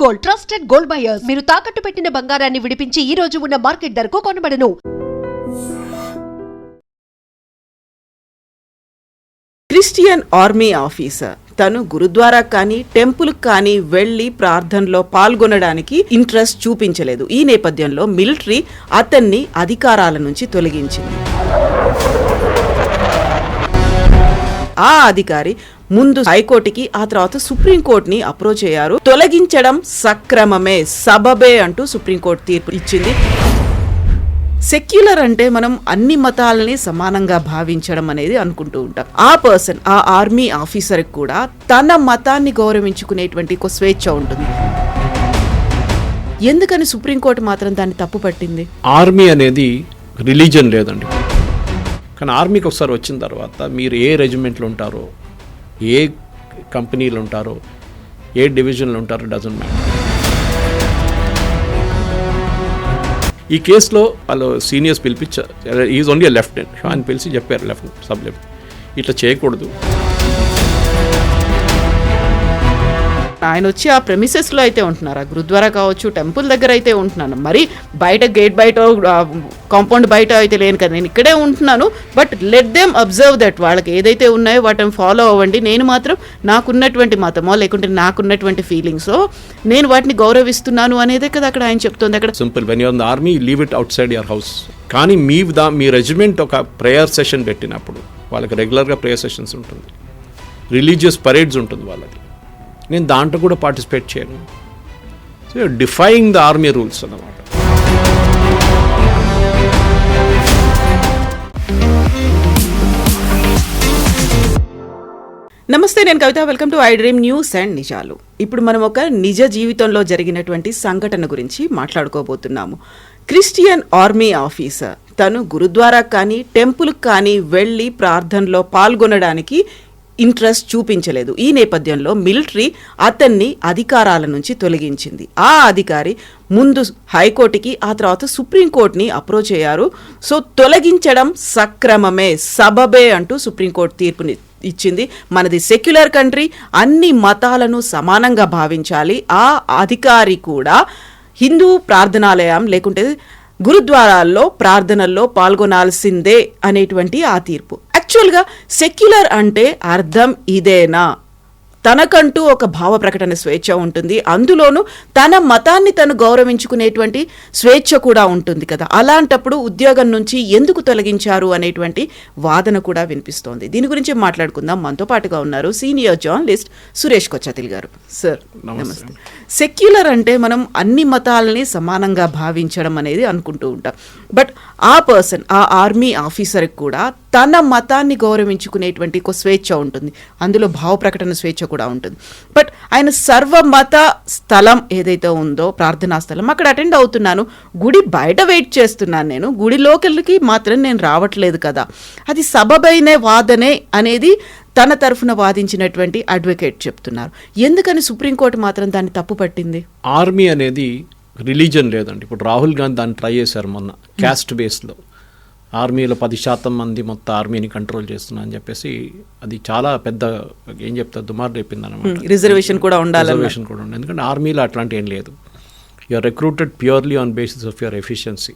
Gold, trusted gold buyers. మీరు తాకట్టు పెట్టిన బంగారాన్ని విడిపించి ఈ రోజు ఉన్న మార్కెట్ ధరకు కొనబడను. క్రిస్టియన్ ఆర్మీ ఆఫీసర్ తను గురుద్వారా కానీ టెంపుల్ కానీ వెళ్లి ప్రార్థనలో పాల్గొనడానికి ఇంట్రెస్ట్ చూపించలేదు. ఈ నేపథ్యంలో మిలిటరీ అతన్ని అధికారాల నుంచి తొలగించింది. ఆ అధికారి ముందు హైకోర్టుకి ఆ తర్వాత సుప్రీంకోర్టుని అప్రోచ్ అయ్యారు. తొలగించడం సక్రమమే, సబబే అంటూ సుప్రీంకోర్టు తీర్పు ఇచ్చింది. సెక్యులర్ అంటే మనం అన్ని మతాలని సమానంగా భావించడం అనేది అనుకుంటూ ఉంటాం. ఆ పర్సన్, ఆ ఆర్మీ ఆఫీసర్ కూడా తన మతాన్ని గౌరవించుకునేటువంటి ఒక స్వేచ్ఛ ఉంటుంది. ఎందుకని సుప్రీంకోర్టు మాత్రం దాన్ని తప్పు పట్టింది? ఆర్మీ అనేది రిలీజన్ లేదండి. కానీ ఆర్మీకి ఒకసారి వచ్చిన తర్వాత మీరు ఏ రెజిమెంట్లో ఉంటారో, ఏ కంపెనీలు ఉంటారో, ఏ డివిజన్లో ఉంటారో డజంట్ మ్యాటర్. ఈ కేసులో వాళ్ళు సీనియర్స్ పిలిపించారు. ఈజ్ ఓన్లీ లెఫ్టినెంట్ అని పిలిచి చెప్పారు, లెఫ్టినెంట్, సబ్ లెఫ్టినెంట్, ఇట్లా చేయకూడదు. ఆయన వచ్చి ఆ ప్రెమిసెస్లో అయితే ఉంటున్నారు, ఆ గురుద్వారా కావచ్చు, టెంపుల్ దగ్గర అయితే ఉంటున్నాను. మరి బయట గేట్ బయట, కాంపౌండ్ బయట అయితే లేను కదా, నేను ఇక్కడే ఉంటున్నాను. But let them observe that, వాళ్ళకి ఏదైతే ఉన్నాయో వాటిని ఫాలో అవ్వండి. నేను మాత్రం నాకున్నటువంటి మతమో లేకుంటే నాకున్నటువంటి ఫీలింగ్సో నేను వాటిని గౌరవిస్తున్నాను అనేదే కదా అక్కడ ఆయన చెప్తుంది. అక్కడ simple, when you're in the army leave it outside your house. కానీ మీ రెజిమెంట్ ఒక ప్రేయర్ సెషన్ పెట్టినప్పుడు వాళ్ళకి రెగ్యులర్గా ప్రేయర్ సెషన్స్ ఉంటుంది, రిలీజియస్ పరేడ్స్ ఉంటుంది వాళ్ళకి. నేను దాంట్లో కూడా పార్టిసిపేట్ చేయను. So defying the army rules అన్నమాట. నమస్తే, నేను Kavitha. Welcome to I Dream News and నిజాలు. ఇప్పుడు మనం ఒక నిజ జీవితంలో జరిగినటువంటి సంఘటన గురించి మాట్లాడుకోబోతున్నాము. క్రిస్టియన్ ఆర్మీ ఆఫీసర్ తను గురుద్వారా కానీ టెంపుల్ కానీ వెళ్ళి ప్రార్థనలో పాల్గొనడానికి ఇంట్రెస్ట్ చూపించలేదు. ఈ నేపథ్యంలో మిలిటరీ అతన్ని అధికారాల నుంచి తొలగించింది. ఆ అధికారి ముందు హైకోర్టుకి ఆ తర్వాత సుప్రీంకోర్టుని అప్రోచ్ అయ్యారు. సో తొలగించడం సక్రమమే, సబబే అంటూ సుప్రీంకోర్టు తీర్పుని ఇచ్చింది. మనది సెక్యులర్ కంట్రీ, అన్ని మతాలను సమానంగా భావించాలి. ఆ అధికారి కూడా హిందూ ప్రార్థనాలయం లేకుంటే గురుద్వారాల్లో ప్రార్థనల్లో పాల్గొనాల్సిందే అనేటువంటి ఆ తీర్పు. యాక్చువల్గా సెక్యులర్ అంటే అర్థం ఇదేనా? తనకంటూ ఒక భావ ప్రకటన స్వేచ్ఛ ఉంటుంది, అందులోనూ తన మతాన్ని తను గౌరవించుకునేటువంటి స్వేచ్ఛ కూడా ఉంటుంది కదా. అలాంటప్పుడు ఉద్యోగం నుంచి ఎందుకు తొలగించారు అనేటువంటి వాదన కూడా వినిపిస్తోంది. దీని గురించి మాట్లాడుకుందాం. మనతో పాటుగా ఉన్నారు సీనియర్ జర్నలిస్ట్ సురేష్ కొచ్చతిల్ గారు. సార్ నమస్తే. సెక్యులర్ అంటే మనం అన్ని మతాలని సమానంగా భావించడం అనేది అనుకుంటూ ఉంటాం. బట్ ఆ పర్సన్, ఆ ఆర్మీ ఆఫీసర్ కూడా తన మతాన్ని గౌరవించుకునేటువంటి ఒక స్వేచ్ఛ ఉంటుంది, అందులో భావ ప్రకటన స్వేచ్ఛ కూడా ఉంటుంది. బట్ ఆయన సర్వమత స్థలం ఏదైతే ఉందో, ప్రార్థనా స్థలం, అక్కడ అటెండ్ అవుతున్నాను, గుడి బయట వెయిట్ చేస్తున్నాను, నేను గుడి లోకల్కి మాత్రం నేను రావట్లేదు కదా, అది సబబైన వాదనే అనేది తన తరఫున వాదించినటువంటి అడ్వకేట్ చెప్తున్నారు. ఎందుకని సుప్రీంకోర్టు మాత్రం దాన్ని తప్పు పట్టింది? ఆర్మీ అనేది రిలీజన్ లేదండి. ఇప్పుడు రాహుల్ గాంధీ దాన్ని ట్రై చేశారు మొన్న, క్యాస్ట్ బేస్లో. ఆర్మీలో 10% మంది మొత్తం ఆర్మీని కంట్రోల్ చేస్తున్నా అని చెప్పేసి అది చాలా పెద్ద, ఏం చెప్తారు, దుమార్ రేపింది అనమాట. రిజర్వేషన్ కూడా ఉండాలి. ఎందుకంటే ఆర్మీలో అట్లాంటి ఏం లేదు. You're recruited purely on basis of your efficiency.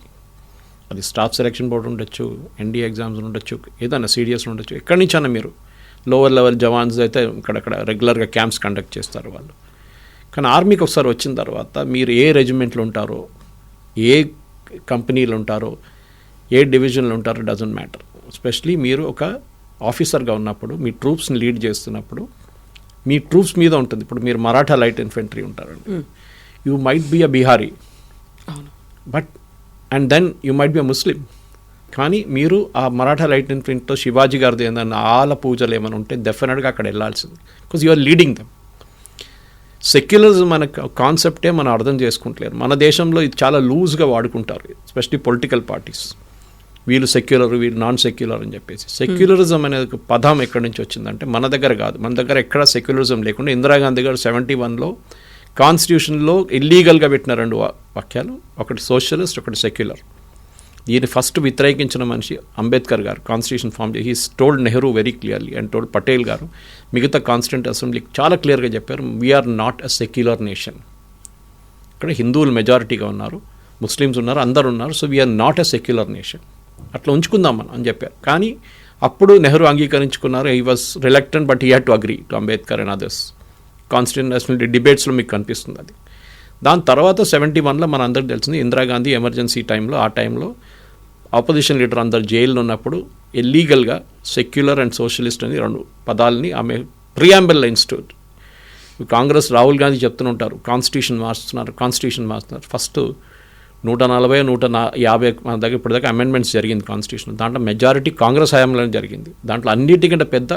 అది స్టాఫ్ సెలక్షన్ బోర్డు ఉండొచ్చు, ఎన్డీ ఎగ్జామ్స్ ఉండొచ్చు, ఏదైనా సీరియస్ ఉండొచ్చు, ఎక్కడి నుంచి అన్న మీరు లోవర్ లెవెల్ జవాన్స్ అయితే ఇక్కడక్కడ రెగ్యులర్గా క్యాంప్స్ కండక్ట్ చేస్తారు వాళ్ళు. కానీ ఆర్మీకి ఒకసారి వచ్చిన తర్వాత మీరు ఏ రెజిమెంట్లో ఉంటారో, ఏ కంపెనీలు ఉంటారో, ఏ డివిజన్లో ఉంటారో డజంట్ మ్యాటర్. ఎస్పెషలీ మీరు ఒక ఆఫీసర్గా ఉన్నప్పుడు, మీ ట్రూప్స్ని లీడ్ చేస్తున్నప్పుడు మీ ట్రూప్స్ మీద ఉంటుంది. ఇప్పుడు మీరు మరాఠా లైట్ ఇన్ఫెంట్రీ ఉంటారండి, you might be a Bihari, but and then you might be a Muslim. కానీ మీరు ఆ మరాఠా లైట్ ఇన్ఫెంట్రీతో శివాజీ గారిది ఏదైనా ఆల పూజలు ఏమైనా ఉంటే డెఫినెట్గా అక్కడ వెళ్ళాల్సింది, because you are leading them. Secularism మన కాన్సెప్టే మనం అర్థం చేసుకుంటలేరు. మన దేశంలో ఇది చాలా లూజ్గా వాడుకుంటారు, ఎస్పెషలీ పొలిటికల్ పార్టీస్. వీళ్ళు సెక్యులర్, వీళ్ళు నాన్ సెక్యులర్ అని చెప్పేసి. సెక్యులరిజం అనేది పదం ఎక్కడి నుంచి వచ్చిందంటే మన దగ్గర కాదు. మన దగ్గర ఎక్కడ సెక్యులరిజం లేకుండా ఇందిరాగాంధీ గారు 71లో కాన్స్టిట్యూషన్లో ఇల్లీగల్గా పెట్టిన 2 వాక్యాలు, ఒకటి సోషలిస్ట్, ఒకటి సెక్యులర్. దీన్ని ఫస్ట్ వ్యతిరేకించిన మనిషి అంబేద్కర్ గారు. కాన్స్టిట్యూషన్ ఫామ్ చేసి he's told Nehru very clearly and told Patel garu, మిగతా కాన్స్టిట్యూంట్ అసెంబ్లీకి చాలా క్లియర్గా చెప్పారు, we're not a secular nation, అక్కడ హిందువులు మెజారిటీగా ఉన్నారు, ముస్లిమ్స్ ఉన్నారు, అందరు ఉన్నారు. So we're not a secular nation, అట్లా ఉంచుకుందాం మనం అని చెప్పారు. కానీ అప్పుడు నెహ్రూ అంగీకరించుకున్నారు. He was reluctant but he had to agree to Ambedkar and others. Constitution assembly డిబేట్స్లో మీకు కనిపిస్తుంది అది. దాని తర్వాత 71లో మన అందరికి తెలిసింది ఇందిరాగాంధీ ఎమర్జెన్సీ టైంలో, ఆ టైంలో ఆపోజిషన్ లీడర్ అందరు జైల్లో ఉన్నప్పుడు ఇల్లీగల్గా సెక్యులర్ అండ్ సోషలిస్ట్ అని 2 పదాలని ఆమె ప్రియాంబుల్ ఇన్స్టిట్యూట్. కాంగ్రెస్ రాహుల్ గాంధీ చెప్తుంటారు కాన్స్టిట్యూషన్ మార్చుతున్నారు. ఫస్ట్ 140, 150 మన దగ్గర ఇప్పటిదాకా అమెండ్మెంట్స్ జరిగింది కాన్స్టిట్యూషన్. దాంట్లో మెజారిటీ కాంగ్రెస్ హయాంలోనే జరిగింది. దాంట్లో అన్నిటికంటే పెద్ద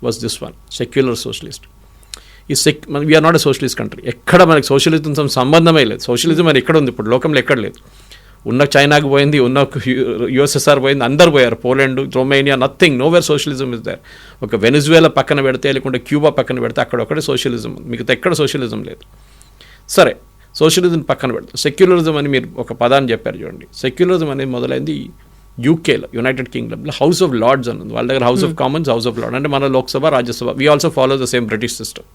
was this one, secular socialist. ఈ we're not a socialist country. ఎక్కడ మనకి సోషలిజం సంబంధమే లేదు. సోషలిజం అని ఎక్కడ ఉంది ఇప్పుడు లోకంలో? ఎక్కడ లేదు. ఉన్న చైనాకు పోయింది, ఉన్న యుఎస్ఎస్ఆర్ పోయింది, అందరు పోయారు. Poland, Romania, nothing, nowhere socialism is there. ఒక వెనిజువేలా పక్కన పెడితే, లేకుంటే క్యూబా పక్కన పెడితే అక్కడ ఒకటే సోషలిజం ఉంది, మిగతా ఎక్కడ సోషలిజం లేదు. సరే, సోషలిజం పక్కన పెడతాం. సెక్యులరిజం అని మీరు ఒక పదాన్ని చెప్పారు చూడండి. సెక్యులరిజం అనేది మొదలైంది యూకేలో, యునైటెడ్ కింగ్డమ్లో హౌస్ ఆఫ్ లార్డ్స్ అని ఉంది. వాళ్ళ దగ్గర house of Commons, house of lord. అంటే మన Lok Sabha, Rajya Sabha, we also follow the same British system.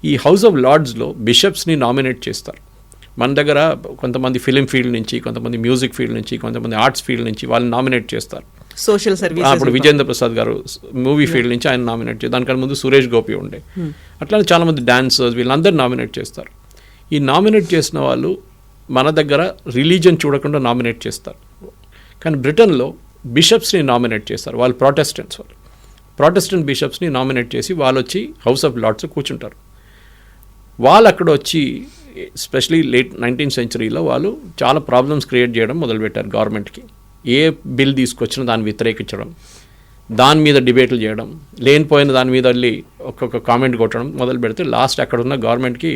ఈ హౌస్ ఆఫ్ లార్డ్స్లో బిషప్స్ని నామినేట్ చేస్తారు. మన దగ్గర కొంతమంది ఫిలిం ఫీల్డ్ నుంచి, కొంతమంది మ్యూజిక్ ఫీల్డ్ నుంచి, కొంతమంది ఆర్ట్స్ ఫీల్డ్ నుంచి వాళ్ళని నామినేట్ చేస్తారు. సోషల్ సర్వీస్ అప్పుడు విజేంద్ర ప్రసాద్ గారు మూవీ ఫీల్డ్ నుంచి ఆయన నామినేట్ చేస్తారు. దానికన్నా ముందు సురేష్ గోపి ఉండే. అట్లానే చాలామంది డాన్సర్స్ వీళ్ళందరూ నామినేట్ చేస్తారు. ఈ నామినేట్ చేసిన వాళ్ళు మన దగ్గర రిలీజియన్ చూడకుండా నామినేట్ చేస్తారు. కానీ బ్రిటన్లో బిషప్స్ని నామినేట్ చేస్తారు. వాళ్ళు ప్రొటెస్టెంట్ బిషప్స్ని నామినేట్ చేసి వాళ్ళు వచ్చి హౌస్ ఆఫ్ లార్డ్స్ కూర్చుంటారు. వాళ్ళు అక్కడ వచ్చి ఎస్పెషలీ లేట్ 19th centuryలో వాళ్ళు చాలా ప్రాబ్లమ్స్ క్రియేట్ చేయడం మొదలుపెట్టారు గవర్నమెంట్కి. ఏ బిల్ తీసుకొచ్చినా దాన్ని వ్యతిరేకించడం, దాని మీద డిబేట్లు చేయడం, లేనిపోయిన దాని మీద వెళ్ళి ఒక్కొక్క కామెంట్ కొట్టడం మొదలు పెడితే లాస్ట్ అక్కడ ఉన్న గవర్నమెంట్కి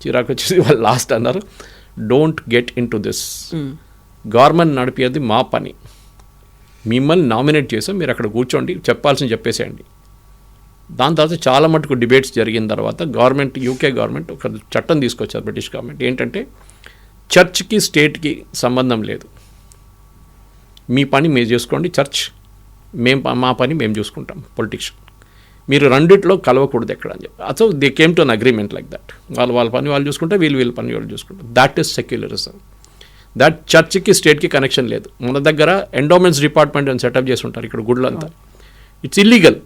చిరాకు వచ్చేసి వాళ్ళు లాస్ట్ అన్నారు, don't get into this. Government నడిపేది మా పని, మిమ్మల్ని నామినేట్ చేసాం, మీరు అక్కడ కూర్చోండి, చెప్పాల్సింది చెప్పేసేయండి. దాని తర్వాత చాలా మటుకు డిబేట్స్ జరిగిన తర్వాత యూకే గవర్నమెంట్ ఒక చట్టం తీసుకొచ్చారు, బ్రిటిష్ గవర్నమెంట్. ఏంటంటే చర్చ్కి స్టేట్కి సంబంధం లేదు, మీ పని మీరు చేసుకోండి, చర్చ్ మా పని మేము చూసుకుంటాం, పొలిటిక్స్ మీరు రెండిట్లో కలవకూడదు ఎక్కడ అని చెప్పి. So they came to an agreement like that. వాళ్ళ పని వాళ్ళు చూసుకుంటే వీళ్ళ పని వాళ్ళు చూసుకుంటారు. That is secularism. దట్ చర్చ్కి స్టేట్కి కనెక్షన్ లేదు. మన దగ్గర ఎండోమెంట్స్ డిపార్ట్మెంట్ అని సెటప్ చేసి ఉంటారు ఇక్కడ గుళ్ళంతా. It's illegal.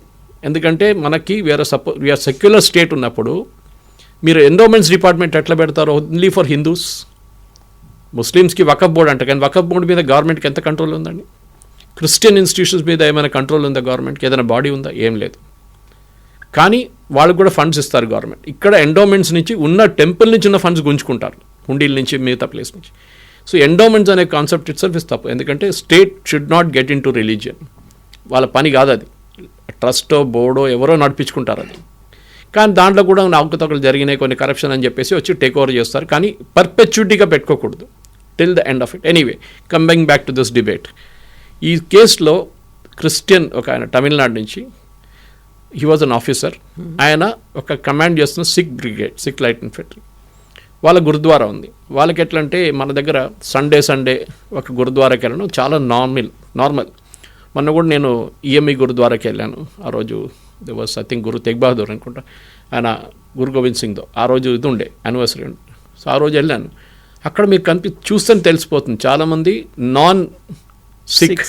ఎందుకంటే మనకి వీఆర్ సెక్యులర్ స్టేట్ ఉన్నప్పుడు మీరు ఎండోమెంట్స్ డిపార్ట్మెంట్ ఎట్లా పెడతారో ఓన్లీ ఫర్ హిందూస్. ముస్లిమ్స్కి వకఫ్ బోర్డ్ అంట, కానీ వకఫ్ బోర్డు మీద గవర్నమెంట్కి ఎంత కంట్రోల్ ఉందండి? క్రిస్టియన్ ఇన్స్టిట్యూషన్స్ మీద ఏమైనా కంట్రోల్ ఉందా గవర్నమెంట్కి? ఏదైనా బాడీ ఉందా? ఏం లేదు. కానీ వాళ్ళకు కూడా ఫండ్స్ ఇస్తారు గవర్నమెంట్. ఇక్కడ ఎండోమెంట్స్ నుంచి ఉన్న టెంపుల్ నుంచి ఉన్న ఫండ్స్ గుంజుకుంటారు, హుండీల నుంచి, మిగతా ప్లేస్ నుంచి. సో ఎండోమెంట్స్ అనే కాన్సెప్ట్ ఇట్ సెల్ఫ్ ఇస్ తప్పు. ఎందుకంటే state should not get in to religion. వాళ్ళ పని కాదు అది. ట్రస్టో బోర్డో ఎవరో నడిపించుకుంటారు అది. కానీ దాంట్లో కూడా అవకతవకలు జరిగినాయి, కొన్ని కరప్షన్ అని చెప్పేసి వచ్చి టేక్ ఓవర్ చేస్తారు. కానీ పర్పెచ్యుటీగా పెట్టుకోకూడదు till the end of it. Anyway, coming back to this debate. ఈ కేసులో క్రిస్టియన్ ఒక ఆయన తమిళనాడు నుంచి, హీ వాజ్ అన్ ఆఫీసర్. ఆయన ఒక కమాండ్ చేస్తున్న Sikh brigade, Sikh light infantry. వాళ్ళ గురుద్వారా ఉంది. వాళ్ళకి ఎట్లా అంటే మన దగ్గర సండే ఒక గురుద్వారాకి వెళ్ళడం చాలా నార్మల్. మొన్న కూడా నేను ఈఎంఈ గురుద్వారాకి వెళ్ళాను. ఆ రోజు ది వాజ్ ఐ థింక్ గురు తెగ్ బహదూర్ అనుకుంటా, ఆయన గురు గోవింద్ సింగ్తో ఆ రోజు ఇది ఉండే యానివర్సరీ ఉండే. సో ఆ రోజు వెళ్ళాను. అక్కడ మీరు చూస్తే తెలిసిపోతుంది, చాలామంది నాన్ సిక్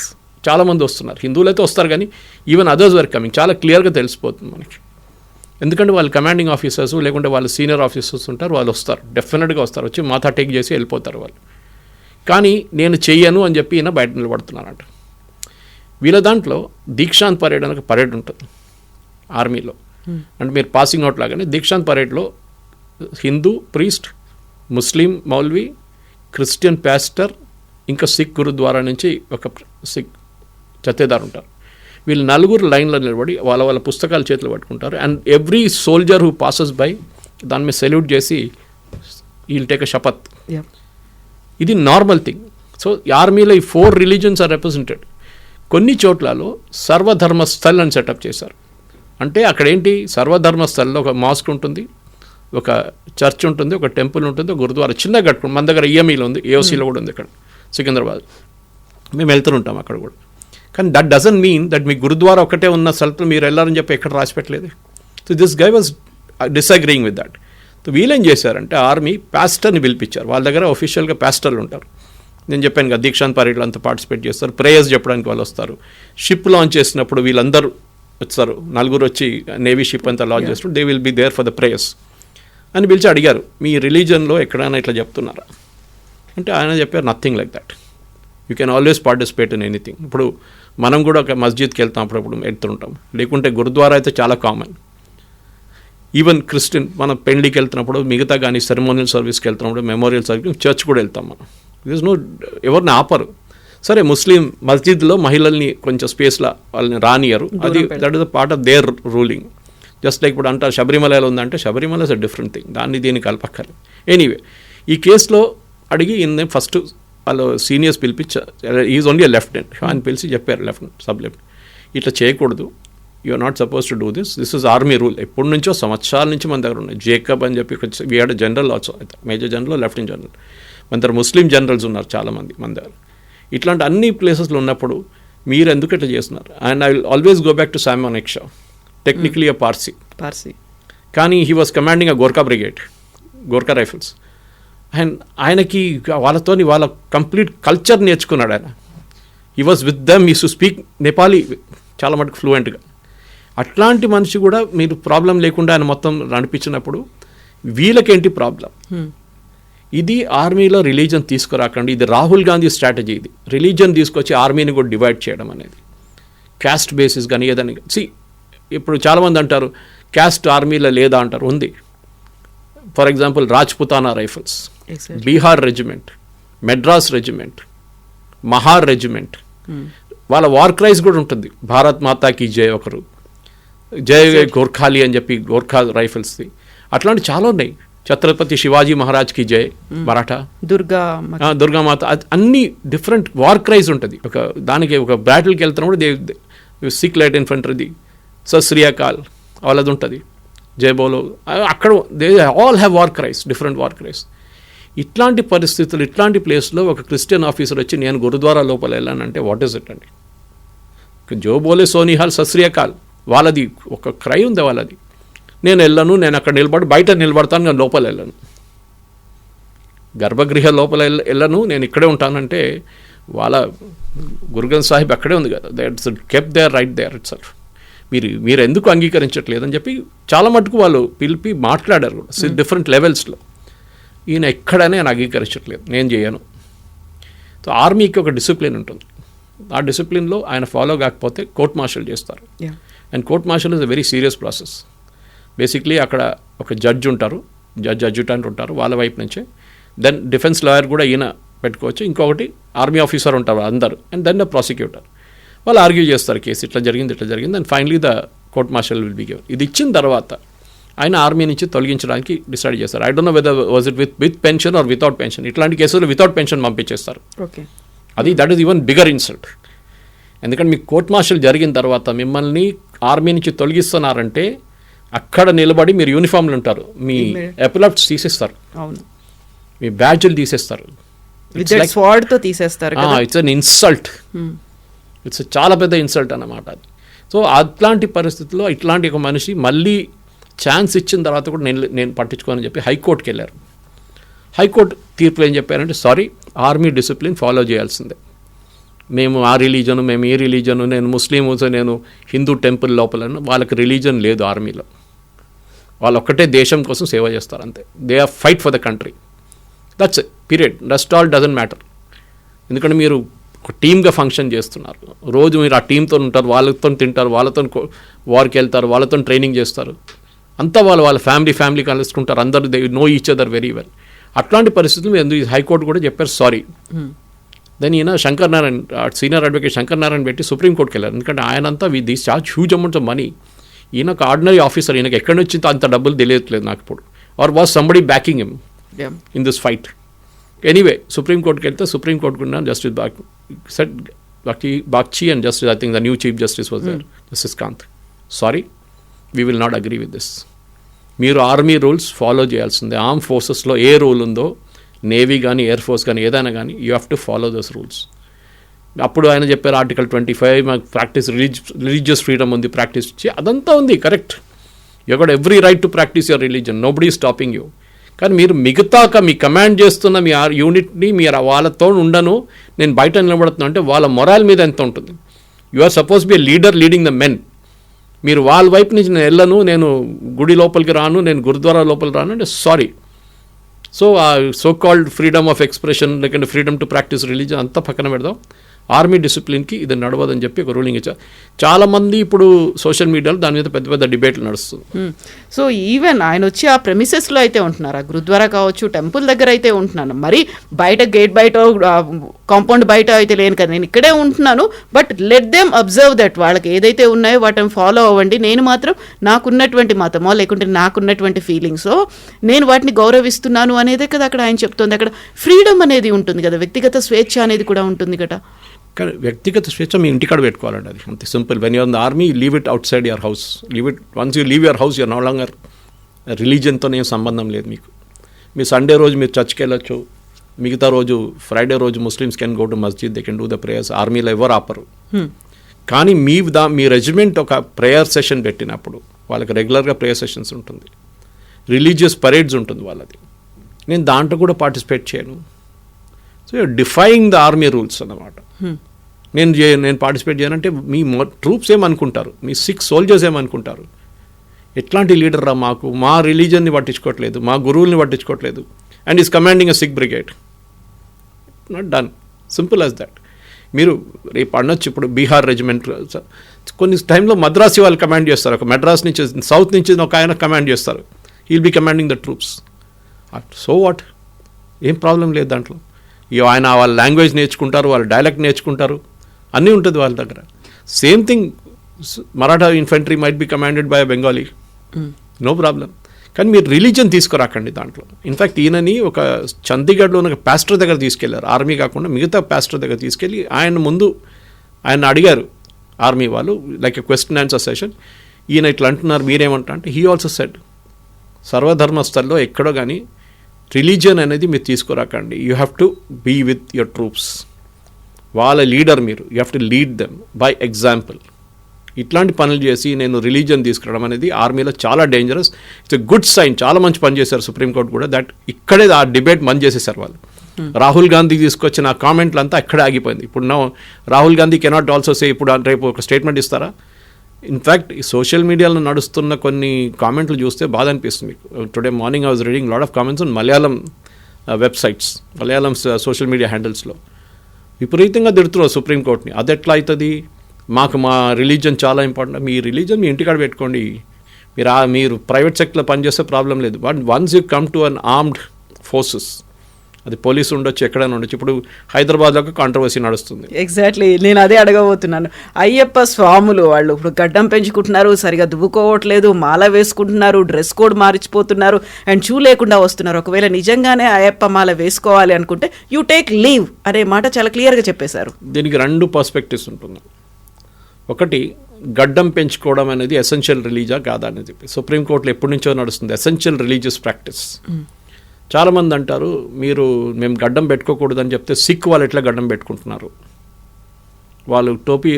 చాలామంది వస్తున్నారు. హిందువులు అయితే వస్తారు, కానీ ఈవెన్ అదర్స్ వర్ కమింగ్. చాలా క్లియర్గా తెలిసిపోతుంది మనకి. ఎందుకంటే వాళ్ళు కమాండింగ్ ఆఫీసర్స్ లేకుంటే వాళ్ళు సీనియర్ ఆఫీసర్స్ ఉంటారు, వాళ్ళు వస్తారు, డెఫినెట్గా వస్తారు, వచ్చి మాథా టేక్ చేసి వెళ్ళిపోతారు వాళ్ళు. కానీ నేను చెయ్యను అని చెప్పి ఈయన బయట నిలబడుతున్నానంట. వీళ్ళ దాంట్లో దీక్షాంత్ పరేడ్ అని ఒక పరేడ్ ఉంటుంది ఆర్మీలో. అంటే మీరు పాసింగ్ అవుట్ లాగానే దీక్షాంత్ పరేడ్లో హిందూ ప్రీస్ట్, ముస్లిం మౌల్వీ, క్రిస్టియన్ పాస్టర్, ఇంకా సిక్ గురుద్వారా నుంచి ఒక సిక్ జతేదారు ఉంటారు. వీళ్ళు నలుగురు లైన్లో నిలబడి వాళ్ళ పుస్తకాలు చేతులు పట్టుకుంటారు. And every soldier who passes by దాని మీద సెల్యూట్ చేసి వీల్ టేక్ అ శపత్. ఇది నార్మల్ థింగ్. సో ఆర్మీలో ఈ 4 రిలీజన్స్ ఆర్ రిప్రజెంటెడ్. కొన్ని చోట్లలో సర్వధర్మస్థల్ అని సెటప్ చేశారు. అంటే అక్కడ ఏంటి, సర్వధర్మస్థల్లో ఒక మాస్క్ ఉంటుంది, ఒక చర్చ్ ఉంటుంది, ఒక టెంపుల్ ఉంటుంది, ఒక గురుద్వారా చిన్నగా కట్టుకుంటాం. మన దగ్గర ఈఎంఈలో ఉంది, ఏఓసీలో కూడా ఉంది, ఇక్కడ సికింద్రాబాద్ మేము వెళ్తుంటాం అక్కడ కూడా. కానీ దట్ డజంట్ మీన్ దట్ మీ గురుద్వారా ఒకటే ఉన్న స్థలంలో మీరు వెళ్ళారని చెప్పి ఎక్కడ రాసి పెట్టలేదు. So this guy was disagreeing with that. వీళ్ళేం చేశారంటే ఆర్మీ పాస్టర్ని పిలిపించారు. వాళ్ళ దగ్గర ఒఫీషియల్గా పాస్టర్లు ఉంటారు. నేను చెప్పాను కదా, దీక్షాంత్ పరేడ్లో అంతా పార్టిసిపేట్ చేస్తారు, ప్రేయర్స్ చెప్పడానికి వాళ్ళు వస్తారు. షిప్ లాంచ్ చేసినప్పుడు వీళ్ళందరూ వచ్చారు, 4 వచ్చి నేవీ షిప్ అంతా లాంచ్ చేస్తారు, they will be there for the prayers అని పిలిచి అడిగారు, మీ రిలీజన్లో ఎక్కడైనా ఇట్లా చెప్తున్నారా అంటే ఆయన చెప్పారు, nothing like that, you can always participate in anything. ఇప్పుడు మనం కూడా ఒక మస్జిద్కి వెళ్తాం, అప్పుడప్పుడు వెళ్తుంటాం, లేకుంటే గురుద్వారా అయితే చాలా కామన్. ఈవెన్ క్రిస్టియన్ మనం పెళ్లికి వెళ్తున్నప్పుడు, మిగతా కానీ సెరమోనియల్ సర్వీస్కి వెళ్తున్నప్పుడు, మెమోరియల్ సర్వీస్, చర్చ్ కూడా వెళ్తాం మనం. దిస్ నో, ఎవరిని ఆపరు. సరే ముస్లిం మస్జిద్లో మహిళల్ని కొంచెం స్పేస్లో వాళ్ళని రానియరు, అది that is the part of their ruling. Just like ఇప్పుడు అంటారు శబరిమలలో ఉందంటే, Sabarimala is a different thing, దీన్ని కలపక్కర్లేదు. ఎనీవే ఈ కేసులో అడిగి ఫస్ట్ వాళ్ళు సీనియర్స్ పిలిపించారు, ఈజ్ ఓన్లీ లెఫ్టినెంట్ అని పిలిచి చెప్పారు, లెఫ్టినెంట్ సబ్ లెఫ్టినెంట్ ఇట్లా చేయకూడదు, you are not suppose to do this is army rule. ఎప్పటి నుంచో సంవత్సరాల నుంచి మన దగ్గర ఉన్నాయి. జేకబ్ అని చెప్పి we had general also, major general, lieutenant general, మన దగ్గర ముస్లిం జనరల్స్ ఉన్నారు చాలామంది మన దగ్గర. ఇట్లాంటి అన్ని ప్లేసెస్లో ఉన్నప్పుడు మీరు ఎందుకు ఇట్లా చేస్తున్నారు? And I will always go back to Sam Manekshaw, technically a Parsi, కానీ he was commanding a Gorkha brigade, Gorkha rifles. And ఆయనకి వాళ్ళతోని వాళ్ళ కంప్లీట్ కల్చర్ నేర్చుకున్నాడు ఆయన. He was with them, he to speak Nepali చాలా మటుకు ఫ్లూయెంట్గా. అట్లాంటి మనిషి కూడా మీరు ప్రాబ్లం లేకుండా ఆయన మొత్తం నడిపించినప్పుడు వీళ్ళకేంటి ప్రాబ్లం? ఇది ఆర్మీలో రిలీజన్ తీసుకురాకండి. ఇది రాహుల్ గాంధీ స్ట్రాటజీ. ఇది రిలీజన్ తీసుకొచ్చి ఆర్మీని కూడా డివైడ్ చేయడం అనేది, క్యాస్ట్ బేసిస్ కానీ ఏదని. ఇప్పుడు చాలామంది అంటారు క్యాస్ట్ ఆర్మీలో లేదా అంటారు, ఉంది. For example Rajputana rifles, Bihar regiment, Madras regiment, Mahar regiment, వాళ్ళ వార్ క్రైస్ కూడా ఉంటుంది. భారత్ మాతాకి జై ఒకరు, జై గోర్ఖాలి అని చెప్పి గోర్ఖా రైఫిల్స్ది. అట్లాంటి చాలా ఉన్నాయి. ఛత్రపతి శివాజీ మహారాజ్కి జై మరాఠా, దుర్గామాత, అన్ని డిఫరెంట్ వార్ క్రైస్ ఉంటుంది. దానికి ఒక బ్యాటిల్కి వెళ్తున్నప్పుడు సిక్ లైట్ ఇన్ఫంట్రీది, సశ్రీయాకాల్ వాళ్ళది ఉంటుంది, జై బోలో, అక్కడ they all have war క్రైస్, different war క్రైస్. ఇట్లాంటి పరిస్థితులు, ఇట్లాంటి ప్లేస్లో ఒక క్రిస్టియన్ ఆఫీసర్ వచ్చి నేను గురుద్వారా లోపల వెళ్ళానంటే వాట్ ఈస్ ఇట్ అండి? జో బోలే సోనిహాల్, సశ్రీయాకాల్, వాళ్ళది ఒక క్రై ఉంది వాళ్ళది. నేను వెళ్ళను, నేను అక్కడ బయట నిలబడతాను, నేను లోపల వెళ్ళను, గర్భగృహ లోపల వెళ్ళను, నేను ఇక్కడే ఉంటానంటే వాళ్ళ గురుగ్రంథ్ సాహిబ్ అక్కడే ఉంది కదా, that's kept there right there itself. మీరు ఎందుకు అంగీకరించట్లేదని చెప్పి చాలా మటుకు వాళ్ళు పిలిపి మాట్లాడారు కూడా డిఫరెంట్ లెవెల్స్లో. ఈయన ఎక్కడనే నేను అంగీకరించట్లేదు, నేను చేయను. సో ఆర్మీకి ఒక డిసిప్లిన్ ఉంటుంది, ఆ డిసిప్లిన్లో ఆయన ఫాలో కాకపోతే కోర్ట్ మార్షల్ చేస్తారు. And court martial is a very serious process. Basically అక్కడ ఒక జడ్జ్ ఉంటారు, జడ్జ్ అడ్జుటెంట్ ఉంటారు వాళ్ళ వైపు నుంచే, దెన్ డిఫెన్స్ లాయర్ కూడా ఈయన పెట్టుకోవచ్చు, ఇంకొకటి ఆర్మీ ఆఫీసర్ ఉంటారు అందరు, అండ్ దెన్ ద ప్రాసిక్యూటర్. వాళ్ళు ఆర్గ్యూ చేస్తారు కేసు ఇట్లా జరిగింది and finally the court martial will be given. ఇది ఇచ్చిన తర్వాత ఆయన ఆర్మీ నుంచి తొలగించడానికి డిసైడ్ చేస్తారు. I don't know whether was it with pension or without pension. ఇట్లాంటి కేసులు వితౌట్ పెన్షన్ పంపించేస్తారు. That is even bigger insult. ఎందుకంటే మీకు కోర్ట్ మార్షల్ జరిగిన తర్వాత మిమ్మల్ని ఆర్మీ నుంచి తొలగిస్తున్నారంటే అక్కడ నిలబడి మీరు యూనిఫామ్లు ఉంటారు, మీ ఎపిలెప్ట్స్ తీసేస్తారు, మీ బ్యాడ్జ్లు తీసేస్తారు, ఇట్స్ అన్ ఇన్సల్ట్, ఇట్స్ చాలా పెద్ద ఇన్సల్ట్ అన్నమాట అది. సో అట్లాంటి పరిస్థితుల్లో ఇట్లాంటి ఒక మనిషి మళ్ళీ ఛాన్స్ ఇచ్చిన తర్వాత కూడా నేను పట్టించుకోనని చెప్పి హైకోర్టుకి వెళ్ళారు. హైకోర్టు తీర్పులు ఏం చెప్పారంటే, సారీ, ఆర్మీ డిసిప్లిన్ ఫాలో చేయాల్సిందే, మేము ఆ రిలీజను, మేము ఈ రిలీజను, నేను ముస్లిమ్స్, నేను హిందూ టెంపుల్ లోపల, వాళ్ళకి రిలీజన్ లేదు ఆర్మీలో, వాళ్ళు ఒక్కటే దేశం కోసం సేవ చేస్తారు అంతే. They are fight for the country, that's period, rest all doesn't matter. ఎందుకంటే మీరు ఒక టీమ్గా ఫంక్షన్ చేస్తున్నారు, రోజు మీరు ఆ టీంతో ఉంటారు, వాళ్ళతో తింటారు, వాళ్ళతో వార్కి వెళ్తారు, వాళ్ళతో ట్రైనింగ్ చేస్తారు, అంతా వాళ్ళ ఫ్యామిలీ కలుసుకుంటారు, అందరూ they know each other very well. అట్లాంటి పరిస్థితులు ఎందుకు హైకోర్టు కూడా చెప్పారు సారీ. దెన్ ఈయన శంకర్ నారాయణ్, సీనియర్ అడ్వకేట్ శంకర్ నారాయణ్ పెట్టి సుప్రీంకోర్టుకి వెళ్ళారు. ఎందుకంటే ఆయనంతా these charge huge amounts of money. ఈయన ఒక ఆర్డినరీ ఆఫీసర్, ఈయనకి ఎక్కడి నుంచి అంత డబ్బులు తెలియట్లేదు నాకు ఇప్పుడు, or was somebody backing him in this fight. Anyway సుప్రీంకోర్టుకి వెళ్తే సుప్రీంకోర్టు కూడా జస్టిస్ సెట్ Bagchi and justice, I think the new chief justice was there, justice Kant, sorry, we will not agree with this. మీరు ఆర్మీ రూల్స్ ఫాలో చేయాల్సిందే. Arm ఫోర్సెస్లో ఏ rule ఉందో, navy కానీ ఎయిర్ ఫోర్స్ కానీ ఏదైనా కానీ, you have to follow those rules. అప్పుడు ఆయన చెప్పారు ఆర్టికల్ 25 మాకు ప్రాక్టీస్ రిలీజియస్ ఫ్రీడమ్ ఉంది, ప్రాక్టీస్ అదంతా ఉంది correct. You got every right to practice your religion, nobody stopping you. కానీ మీరు మీ కమాండ్ చేస్తున్న మీ యూనిట్ని మీరు వాళ్ళతో ఉండను, నేను బయట నిలబడుతున్నా అంటే వాళ్ళ మొరాల్ మీద ఎంత ఉంటుంది. You are suppose be a leader leading the men. మీరు వాళ్ళ వైపు నుంచి నేను వెళ్ళను, నేను గుడి లోపలికి రాను, నేను గురుద్వారా లోపలికి రాను అంటే సారీ. సో ఆ so called freedom of expression లేకుంటే ఫ్రీడమ్ టు ప్రాక్టీస్ రిలీజన్ అంతా పక్కన పెడదాం. ఆర్మీ డిసిప్లిన్కి ఇది నడవదని చెప్పి ఒక రూలింగ్ ఇచ్చారు. చాలామంది ఇప్పుడు సోషల్ మీడియాలో దాని మీద పెద్ద పెద్ద డిబేట్లు నడుస్తుంది. సో ఈవెన్ ఆయన వచ్చి ఆ ప్రెమిసెస్లో అయితే ఉంటున్నారు, ఆ గురుద్వారా కావచ్చు, టెంపుల్ దగ్గర అయితే ఉంటున్నాను, మరి బయట గేట్ బయట కాంపౌండ్ బయట అయితే లేను కదా, నేను ఇక్కడే ఉంటున్నాను. But let them observe that, వాళ్ళకి ఏదైతే ఉన్నాయో వాటిని ఫాలో అవ్వండి. నేను మాత్రం నాకున్నటువంటి మతమో లేకుంటే నాకున్నటువంటి ఫీలింగ్సో నేను వాటిని గౌరవిస్తున్నాను అనేదే కదా అక్కడ ఆయన చెప్తుంది. అక్కడ ఫ్రీడమ్ అనేది ఉంటుంది కదా, వ్యక్తిగత స్వేచ్ఛ అనేది కూడా ఉంటుంది కదా. కానీ వ్యక్తిగత స్వేచ్ఛ మీ ఇంటికాడ పెట్టుకోవాలండి, అది అంతే simple. When you're in the army leave it outside your house, leave it. Once you leave your house you're no longer, రిలీజన్తో ఏం సంబంధం లేదు మీకు. మీ సండే రోజు మీరు చర్చ్కి వెళ్ళొచ్చు, మిగతా రోజు ఫ్రైడే రోజు Muslims can go to masjid, they can do the prayers. ఆర్మీలో ఎవరు ఆపరు. కానీ మీ రెజిమెంట్ ఒక ప్రేయర్ సెషన్ పెట్టినప్పుడు వాళ్ళకి రెగ్యులర్గా ప్రేయర్ సెషన్స్ ఉంటుంది, రిలీజియస్ పరేడ్స్ ఉంటుంది వాళ్ళది. నేను దాంట్లో కూడా పార్టిసిపేట్ చేయను. So you're defying the army rules అన్నమాట. నేను పార్టిసిపేట్ చేయనంటే మీ ట్రూప్స్ ఏమనుకుంటారు, మీ 6 సోల్జర్స్ ఏమనుకుంటారు, ఎట్లాంటి లీడర్ రా మాకు, మా రిలీజన్ని పట్టించుకోవట్లేదు, మా గురువుల్ని పట్టించుకోవట్లేదు, and is commanding a Sikh brigade. Not done, simple as that. మీరు రేపు అనొచ్చు, ఇప్పుడు బీహార్ రెజిమెంట్ కొన్ని టైంలో మద్రాసి వాళ్ళు కమాండ్ చేస్తారు, ఒక మెడ్రాస్ నుంచి సౌత్ నుంచి ఒక ఆయన కమాండ్ చేస్తారు, he'll be commanding the troops. So what, ఏం ప్రాబ్లం లేదు దాంట్లో. ఆయన వాళ్ళ లాంగ్వేజ్ నేర్చుకుంటారు, వాళ్ళ డైలెక్ట్ నేర్చుకుంటారు, అన్నీ ఉంటుంది వాళ్ళ దగ్గర. Same thing Maratha infantry might be commanded by Bengali, no problem. కానీ మీరు రిలీజన్ తీసుకురాకండి దాంట్లో. ఇన్ఫ్యాక్ట్ ఈయనని ఒక చండీగఢ్లో ఉన్న పాస్టర్ దగ్గర తీసుకెళ్లారు, ఆర్మీ కాకుండా మిగతా పాస్టర్ దగ్గర తీసుకెళ్ళి ఆయన అడిగారు ఆర్మీ వాళ్ళు, like a question answer session. ఈయన ఇట్లా అంటున్నారు, మీరేమంటారు అంటే హీ ఆల్సో సెడ్, సర్వధర్మస్థల్లో ఎక్కడో కానీ రిలీజియన్ అనేది మీరు తీసుకురాకండి, you have to be with your troops. వాళ్ళ లీడర్ మీరు, you have to lead them by example. ఇట్లాంటి పనులు చేసి నేను రిలీజియన్ తీసుకురావడం అనేది ఆర్మీలో చాలా dangerous. It's a good sign, చాలా మంచి పని చేశారు సుప్రీంకోర్టు కూడా, దట్ ఇక్కడే ఆ డిబేట్ మంచి చేసేసారు వాళ్ళు. రాహుల్ గాంధీ తీసుకొచ్చిన కామెంట్లు అంతా అక్కడే ఆగిపోయింది. ఇప్పుడు Rahul Gandhi cannot also say, ఇప్పుడు రేపు ఒక స్టేట్మెంట్ ఇస్తారా. ఇన్ఫ్యాక్ట్ ఈ సోషల్ మీడియాలో నడుస్తున్న కొన్ని కామెంట్లు చూస్తే బాధ అనిపిస్తుంది మీకు. Today morning I was reading lot of comments on Malayalam websites, Malayalam social media హ్యాండిల్స్లో విపరీతంగా తిడుతున్నారు సుప్రీంకోర్టుని. అది ఎట్లా అవుతుంది, మా రిలీజన్ చాలా ఇంపార్టెంట్. మీ రిలీజన్ మీ ఇంటికాడ పెట్టుకోండి, మీరు ప్రైవేట్ సెక్టర్లో పనిచేస్తే ప్రాబ్లం లేదు. But once you come to an armed forces, అది పోలీసు ఉండొచ్చు, ఎక్కడైనా ఉండొచ్చు. ఇప్పుడు హైదరాబాద్లో కాంట్రవర్సీ నడుస్తుంది. ఎగ్జాక్ట్లీ, నేను అదే అడగబోతున్నాను. అయ్యప్ప స్వాములు వాళ్ళు ఇప్పుడు గడ్డం పెంచుకుంటున్నారు, సరిగా దువ్వుకోవట్లేదు, మాల వేసుకుంటున్నారు, డ్రెస్ కోడ్ మార్చిపోతున్నారు, అండ్ షూ లేకుండా వస్తున్నారు. ఒకవేళ నిజంగానే అయ్యప్ప మాల వేసుకోవాలి అనుకుంటే యూ టేక్ లీవ్ అనే మాట చాలా క్లియర్గా చెప్పేశారు. దీనికి 2 పర్స్పెక్టివ్స్ ఉంటుంది. ఒకటి, గడ్డం పెంచుకోవడం అనేది ఎసెన్షియల్ రిలీజా కాదా అని చెప్పి సుప్రీంకోర్టులో ఎప్పటి నుంచో నడుస్తుంది, ఎసెన్షియల్ రిలీజియస్ ప్రాక్టీస్. చాలామంది అంటారు మేము గడ్డం పెట్టుకోకూడదని చెప్తే సిక్ వాళ్ళు ఎట్లా గడ్డం పెట్టుకుంటున్నారు, వాళ్ళు టోపీ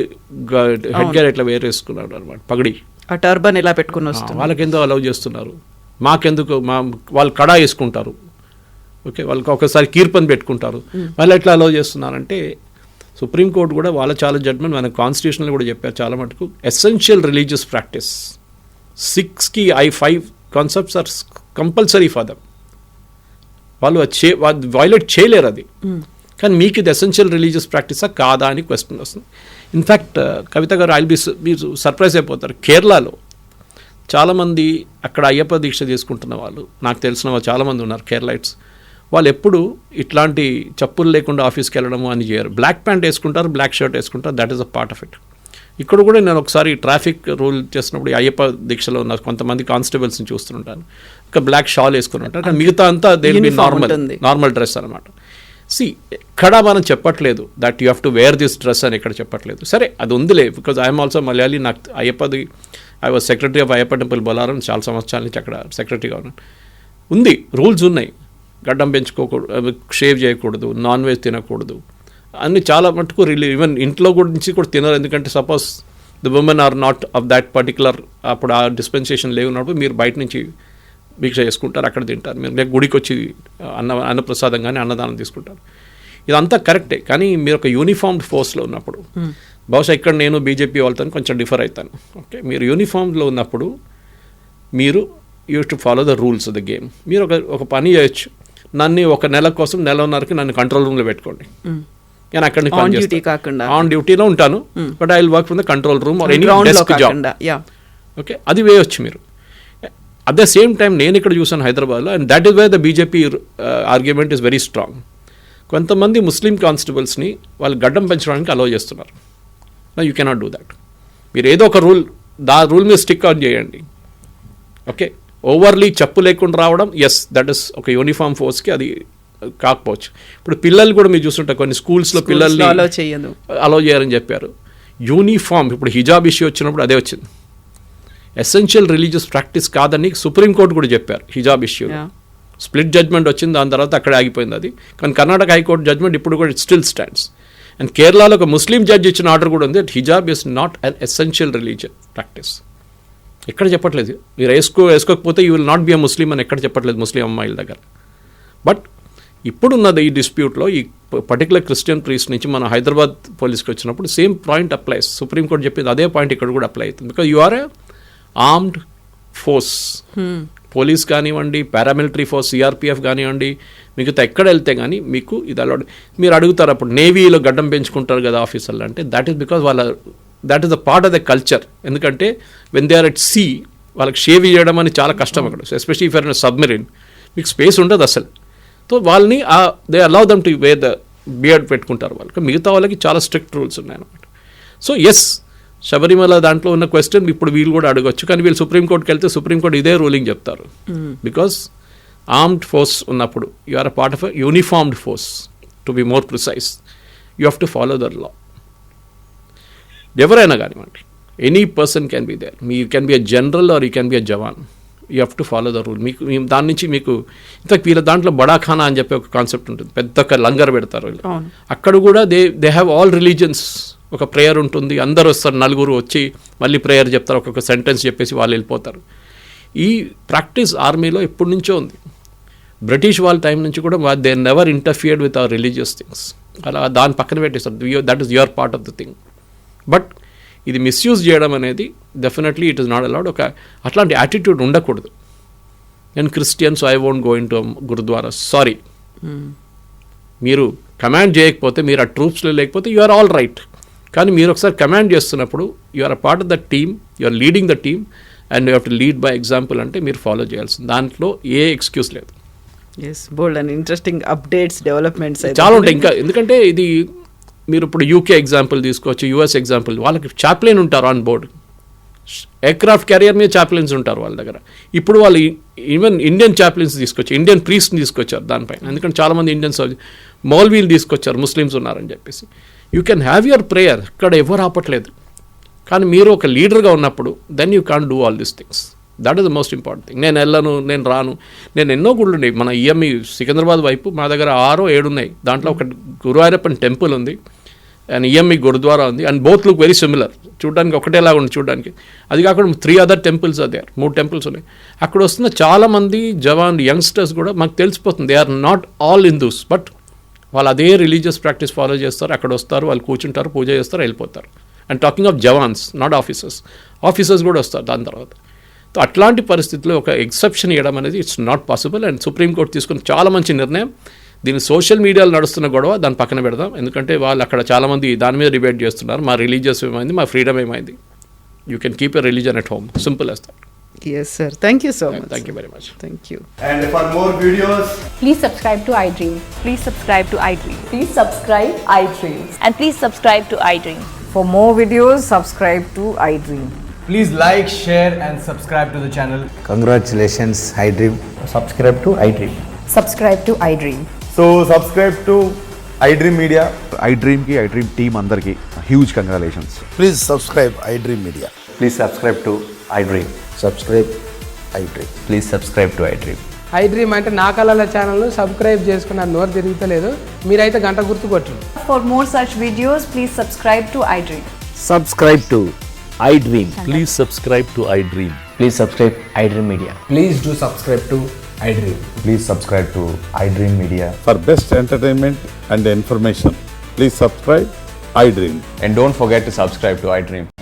హెడ్ గేర్ ఎట్లా వేరేసుకున్నారు అనమాట, పగడి ఆ టర్బన్ ఎలా పెట్టుకుని వస్తారు, వాళ్ళకెందుకు అలౌ చేస్తున్నారు, మాకెందుకు, వాళ్ళు కడా వేసుకుంటారు, ఓకే, వాళ్ళకి ఒకసారి కీర్పన్ పెట్టుకుంటారు, వాళ్ళు ఎట్లా అలౌ చేస్తున్నారంటే సుప్రీంకోర్టు కూడా వాళ్ళ చాలా జడ్జ్మెంట్ మన కాన్స్టిట్యూషన్లో కూడా చెప్పారు చాలా మటుకు. ఎసెన్షియల్ రిలీజియస్ ప్రాక్టీస్ 6కి 5 concepts are compulsory for them. వాళ్ళు వైలేట్ చేయలేరు అది. కానీ మీకు ఇది ఎసెన్షియల్ రిలీజియస్ ప్రాక్టీసా కాదా అని క్వశ్చన్ వస్తుంది. ఇన్ఫ్యాక్ట్ కవిత గారు మీరు సర్ప్రైజ్ అయిపోతారు, కేరళలో చాలామంది అక్కడ అయ్యప్ప దీక్ష తీసుకుంటున్న వాళ్ళు, నాకు తెలిసిన వాళ్ళు చాలామంది ఉన్నారు కేరళైట్స్. వాళ్ళు ఎప్పుడు ఇట్లాంటి చెప్పులు లేకుండా ఆఫీస్కి వెళ్ళడము అని చేయరు. బ్లాక్ ప్యాంట్ వేసుకుంటారు, బ్లాక్ షర్ట్ వేసుకుంటారు, that is a part of it. ఇక్కడ కూడా నేను ఒకసారి ట్రాఫిక్ రూల్ చేసినప్పుడు అయ్యప్ప దీక్షలో ఉన్న కొంతమంది కానిస్టేబుల్స్ని చూస్తుంటాను, ఒక బ్లాక్ షాల్ వేసుకుని ఉంటారు, కానీ మిగతా అంతా they will be normal dress అనమాట. ఎక్కడ మనం చెప్పట్లేదు that you have to wear this dress అని ఎక్కడ చెప్పట్లేదు. సరే అది ఉందిలే, బికాజ్ ఐఎమ్ ఆల్సో మలయాళీ. నాకు అయ్యప్పది I was secretary of Ayyappa temple Bolarum, చాలా సంవత్సరాల నుంచి అక్కడ సెక్రటరీగా ఉన్నాను. ఉంది, రూల్స్ ఉన్నాయి, గడ్డం పెంచుకోకూడదు, షేవ్ చేయకూడదు, నాన్ వెజ్ తినకూడదు, అన్నీ చాలా మటుకు ఈవెన్ ఇంట్లో గురించి కూడా తినరు. ఎందుకంటే suppose the women are not of that particular, అప్పుడు ఆ డిస్పెన్సేషన్ లేవున్నప్పుడు మీరు బయట నుంచి భిక్ష చేసుకుంటారు, అక్కడ తింటారు. మీరు గుడికి వచ్చి అన్నప్రసాదం కానీ అన్నదానం తీసుకుంటారు. ఇదంతా కరెక్టే, కానీ మీరు ఒక యూనిఫామ్డ్ ఫోర్స్లో ఉన్నప్పుడు, బహుశా ఇక్కడ నేను బీజేపీ వాళ్ళతో కొంచెం డిఫర్ అవుతాను. ఓకే, మీరు యూనిఫామ్లో ఉన్నప్పుడు మీరు you to follow the rules of the game. మీరు ఒక పని చేయొచ్చు, నన్ను ఒక నెల కోసం నెలన్నరకి నన్ను కంట్రోల్ రూమ్లో పెట్టుకోండి, నేను అక్కడ ఆన్ డ్యూటీలో ఉంటాను, but I will work from the control room or any desk job. Okay, అది వేయొచ్చు మీరు. అట్ ద సేమ్ టైం నేను ఇక్కడ చూసాను హైదరాబాద్లో, and that is why the BJP argument is very strong. కొంతమంది ముస్లిం కానిస్టేబుల్స్ని వాళ్ళు గడ్డం పెంచడానికి అలౌ చేస్తున్నారు. You cannot do that. మీరు ఏదో ఒక రూల్ మీద స్టిక్ ఆన్ చేయండి. ఓకే, ఓవర్లీ చెప్పు లేకుండా రావడం, ఎస్ దట్ ఇస్ ఒక యూనిఫామ్ ఫోర్స్కి అది కాకపోవచ్చు. ఇప్పుడు పిల్లలు కూడా మీరు చూస్తుంటారు కొన్ని స్కూల్స్లో పిల్లల్ని అలౌ చేయాలని చెప్పారు. యూనిఫామ్, ఇప్పుడు హిజాబ్ ఇష్యూ వచ్చినప్పుడు అదే వచ్చింది. ఎసెన్షియల్ రిలీజియస్ ప్రాక్టీస్ కాదని సుప్రీంకోర్టు కూడా చెప్పారు హిజాబ్ ఇష్యూ. స్ప్లిట్ జడ్జ్మెంట్ వచ్చింది, దాని తర్వాత అక్కడే ఆగిపోయింది అది. కానీ కర్ణాటక హైకోర్టు జడ్జ్మెంట్ ఇప్పుడు కూడా ఇట్ స్టిల్ స్టాండ్స్. అండ్ కేరళలో ఒక ముస్లిం జడ్జ్ ఇచ్చిన ఆర్డర్ కూడా ఉంది, hijab is not an essential religion practice. ఎక్కడ చెప్పట్లేదు, మీరు వేసుకోకపోతే you will not be a Muslim అని ఎక్కడ చెప్పట్లేదు ముస్లిం అమ్మాయిల దగ్గర. బట్ ఇప్పుడున్నది ఈ డిస్ప్యూట్లో ఈ పర్టికులర్ క్రిస్టియన్ ప్రీస్ట్ నుంచి మన హైదరాబాద్ పోలీస్కి వచ్చినప్పుడు సేమ్ పాయింట్ అప్లైస్. సుప్రీంకోర్టు చెప్పింది అదే పాయింట్ ఇక్కడ కూడా అప్లై అవుతుంది. Because you are a armed force. Police కానివ్వండి, పారామిలిటరీ ఫోర్స్, సిఆర్పిఎఫ్ కానివ్వండి, మిగతా ఎక్కడ వెళ్తే కానీ మీకు ఇది అలౌడ్. మీరు అడుగుతారు అప్పుడు నేవీలో గడ్డం పెంచుకుంటారు కదా ఆఫీసర్లు అంటే, that is because that is the part of the culture. ఎందుకంటే when they are at sea వాళ్ళకి షేవ్ చేయడం అని చాలా కష్టం అక్కడ, especially if are in submarine మీకు స్పేస్ ఉండదు అసలు. సో వాళ్ళని they allow them to wear the beard పెట్టుకుంటారు వాళ్ళకి. మిగతా వాళ్ళకి చాలా స్ట్రిక్ట్ రూల్స్ ఉన్నాయన్నమాట. సో ఎస్, శబరిమల దాంట్లో ఉన్న క్వశ్చన్ ఇప్పుడు వీళ్ళు కూడా అడగొచ్చు, కానీ వీళ్ళు సుప్రీంకోర్టుకి వెళ్తే సుప్రీంకోర్టు ఇదే రూలింగ్ చెప్తారు. బికాస్ ఆర్మ్డ్ ఫోర్స్ ఉన్నప్పుడు you are a part of a uniformed force. To be more precise, you have to follow the law. ఎవరైనా కానివ్వండి, any person can be there. You can be a general or you can be a jawan. You have to follow the rule. మీకు దాని నుంచి మీకు ఇంతకు వీళ్ళ దాంట్లో బడాఖానా అని చెప్పి ఒక కాన్సెప్ట్ ఉంటుంది, పెద్ద ఒక లంగర్ పెడతారు వీళ్ళు. అక్కడ కూడా దే హ్యావ్ ఆల్ రిలీజియన్స్. ఒక ప్రేయర్ ఉంటుంది, అందరు వస్తారు, నలుగురు వచ్చి మళ్ళీ ప్రేయర్ చెప్తారు, ఒక్కొక్క సెంటెన్స్ చెప్పేసి వాళ్ళు వెళ్ళిపోతారు. ఈ ప్రాక్టీస్ ఆర్మీలో ఎప్పటి నుంచో ఉంది. బ్రిటిష్ వాళ్ళ టైం నుంచి కూడా they never interfered with our religious things. అలా దాని పక్కన పెట్టేస్తారు, that is your part of the thing. But ఇది మిస్యూజ్ చేయడం అనేది definitely it is not allowed. ఒక అట్లాంటి యాటిట్యూడ్ ఉండకూడదు. నేను Christian, so I won't go in to gurudwara. Sorry, మీరు కమాండ్ చేయకపోతే, మీరు ఆ ట్రూప్స్లో లేకపోతే యు ఆర్ ఆల్ రైట్. కానీ మీరు ఒకసారి కమాండ్ చేస్తున్నప్పుడు you are a part of the team, you are leading the team and you have to lead by example. అంటే మీరు ఫాలో చేయాల్సింది, దాంట్లో ఏ ఎక్స్క్యూజ్ లేదు. Bold and interesting updates, developments చాలా ఉంటాయి ఇంకా. ఎందుకంటే ఇది మీరు ఇప్పుడు యూకే ఎగ్జాంపుల్ తీసుకోవచ్చు, యూఎస్ ఎగ్జాంపుల్. వాళ్ళకి చాప్లైన్ ఉంటారు ఆన్ బోర్డ్, ఎయిర్క్రాఫ్ట్ క్యారియర్ మీద చాప్లైన్స్ ఉంటారు వాళ్ళ దగ్గర. ఇప్పుడు వాళ్ళు ఈవెన్ ఇండియన్ చాప్లైన్స్ తీసుకొచ్చారు, ఇండియన్ ప్రీస్ట్ని తీసుకొచ్చారు దానిపైన. ఎందుకంటే చాలామంది ఇండియన్స్ మౌల్వీలు తీసుకొచ్చారు, ముస్లిమ్స్ ఉన్నారని చెప్పేసి. You can have your prayer, ఇక్కడ ఎవరు ఆపట్లేదు. కానీ మీరు ఒక లీడర్గా ఉన్నప్పుడు then you can't do all these things. That is the most important thing. నేను వెళ్ళను, నేను రాను. నేను ఎన్నో గుళ్ళు ఉన్నాయి మన ఈఎంఈ సికింద్రాబాద్ వైపు, మా దగ్గర 6 or 7 ఉన్నాయి. దాంట్లో ఒక గురువాయూరప్పన్ టెంపుల్ ఉంది అండ్ ఈఎంఈ గురుద్వారా ఉంది. And both look very similar, చూడడానికి ఒకటేలాగా ఉంది చూడడానికి. అది కాకుండా 3 other temples are there, 3 temples ఉన్నాయి. అక్కడ వస్తున్న చాలామంది జవాన్ యంగ్స్టర్స్ కూడా మాకు తెలిసిపోతుంది, they are not all Hindus, but వాళ్ళు అదే రిలీజియస్ ప్రాక్టీస్ ఫాలో చేస్తారు. అక్కడ వస్తారు, వాళ్ళు కూర్చుంటారు, పూజ చేస్తారు, వెళ్ళిపోతారు. And talking of jawans, not officers కూడా వస్తారు దాని తర్వాత. సో అట్లాంటి పరిస్థితుల్లో ఒక ఎక్సెప్షన్ ఇవ్వడం అనేది it's not possible. And supreme court తీసుకున్న చాలా మంచి నిర్ణయం. దీన్ని సోషల్ మీడియాలో నడుస్తున్న గొడవ దాన్ని పక్కన పెడదాం, ఎందుకంటే వాళ్ళు అక్కడ చాలామంది దాని మీద డిబేట్ చేస్తున్నారు. మా రిలీజియస్ ఏమైంది, మా ఫ్రీడమ్ ఏమైంది. You can keep a religion at home, simple as that. Yes sir, thank you so much. Thank you very much. Thank you. And for more videos, Please subscribe to iDream. Please subscribe to iDream. Please subscribe iDream. And please subscribe to iDream. For more videos, subscribe to iDream. please like, share and subscribe to the channel. Congratulations, iDream. Subscribe to iDream. Subscribe to iDream. So subscribe to iDream Media. iDream team andarki huge congratulations. Please subscribe iDream Media. Please subscribe to iDream. Subscribe iDream. Please subscribe to iDream. iDream అంటే నా కళల ఛానల్ను subscribe చేసుకున్న నోరు తిరుగుతలేదు, మీరైతే గంట గుర్తు కొట్టండి. For more such videos, please subscribe to iDream. Subscribe to iDream. Please subscribe to iDream. Please subscribe iDream Media. Please do subscribe to iDream. Please subscribe to iDream Media. For best entertainment and information, please subscribe iDream. And don't forget to subscribe to iDream.